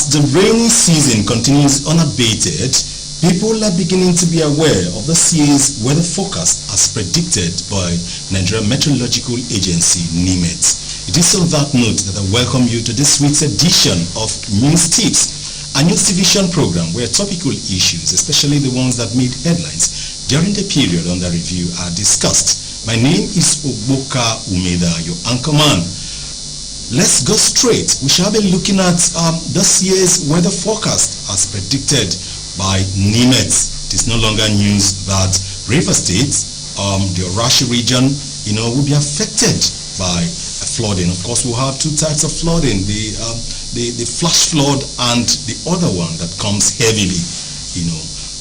As the rainy season continues unabated, people are beginning to be aware of this year's weather forecast as predicted by Nigeria Meteorological Agency, NIMET. It is on that note that I welcome you to this week's edition of News Tips, a news division program where topical issues, especially the ones that made headlines during the period under review, are discussed. My name is Ogboka Umeda, your anchorman. Let's go straight. We shall be looking at this year's weather forecast as predicted by NIMET. It is no longer news that River State, the Orashi region, will be affected by flooding. Of course, we'll have two types of flooding: the flash flood and the other one that comes heavily.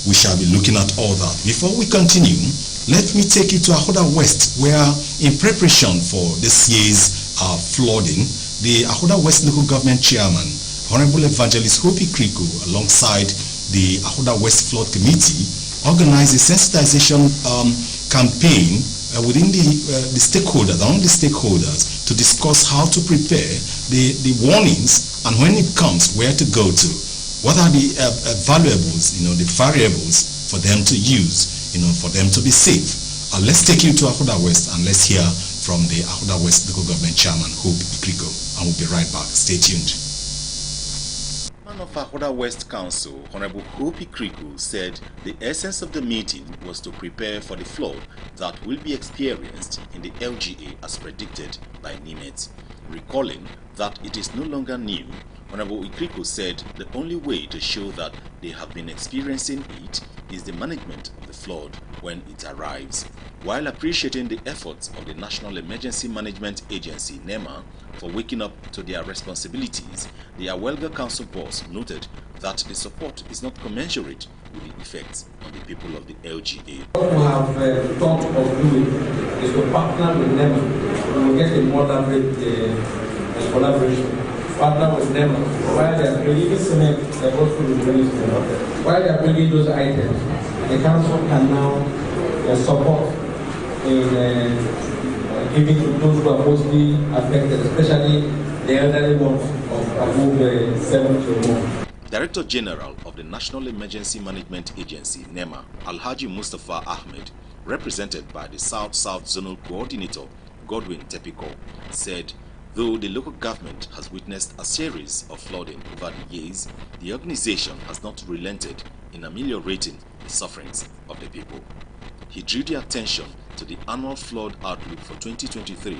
We shall be looking at all that. Before we continue, let me take you to Ahoda West, where in preparation for this year's flooding, the Ahoda West Local Government Chairman, Honorable Evangelist Hopi Kriko, alongside the Ahoda West Flood Committee, organized a sensitization campaign within the stakeholders, among the stakeholders, to discuss how to prepare the warnings and when it comes, where to go to. What are the valuables, the variables for them to use, for them to be safe. Let's take you to Ahoda West and let's hear from the Ahoda West Local Government Chairman, Hope Kriko, and we'll be right back. Stay tuned. Man of Ahoda West Council, Honorable Hope Kriko, said the essence of the meeting was to prepare for the flood that will be experienced in the LGA as predicted by NIMET. Recalling that it is no longer new, Honorable Ikriko said the only way to show that they have been experiencing it is the management of the flood when it arrives. While appreciating the efforts of the National Emergency Management Agency, NEMA, for waking up to their responsibilities, the Awelga Council boss noted that the support is not commensurate with the effects on the people of the LGA. What we have thought of doing is to partner with NEMA. We will get a more elaborate collaboration. Partner with NEMA. While they are bringing cement, they are also bringing cement. While they are bringing those items, the council can now support in giving to those who are mostly affected, especially the elderly ones of above 70 or more. Director General of the National Emergency Management Agency, NEMA, Alhaji Mustafa Ahmed, represented by the South-South Zonal Coordinator, Godwin Tepiko, said though the local government has witnessed a series of flooding over the years, the organization has not relented in ameliorating the sufferings of the people. He drew the attention to the annual flood outlook for 2023,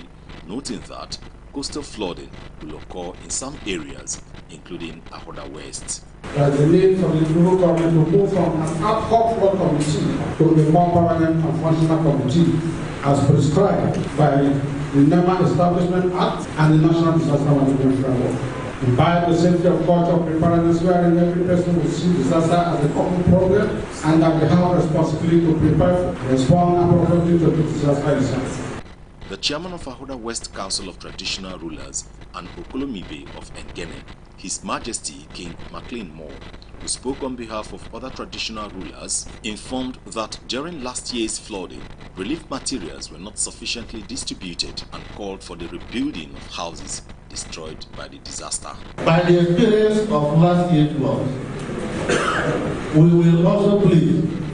noting that coastal flooding will occur in some areas, including Ahoda West. There is a need for the local government to move from an ad hoc flood committee to a more permanent and functional committee as prescribed by the NEMA Establishment Act and the National Disaster Management Framework. Imbibe the safety of culture of preparedness, wherein every person will see disaster as a common problem and that they have a responsibility to prepare, respond appropriately to the disaster itself. The chairman of Ahoda West Council of Traditional Rulers and Okolomibe of Engene, His Majesty King MacLean Moore, who spoke on behalf of other traditional rulers, informed that during last year's flooding, relief materials were not sufficiently distributed and called for the rebuilding of houses destroyed by the disaster. By the experience of last year's flood, we will also plead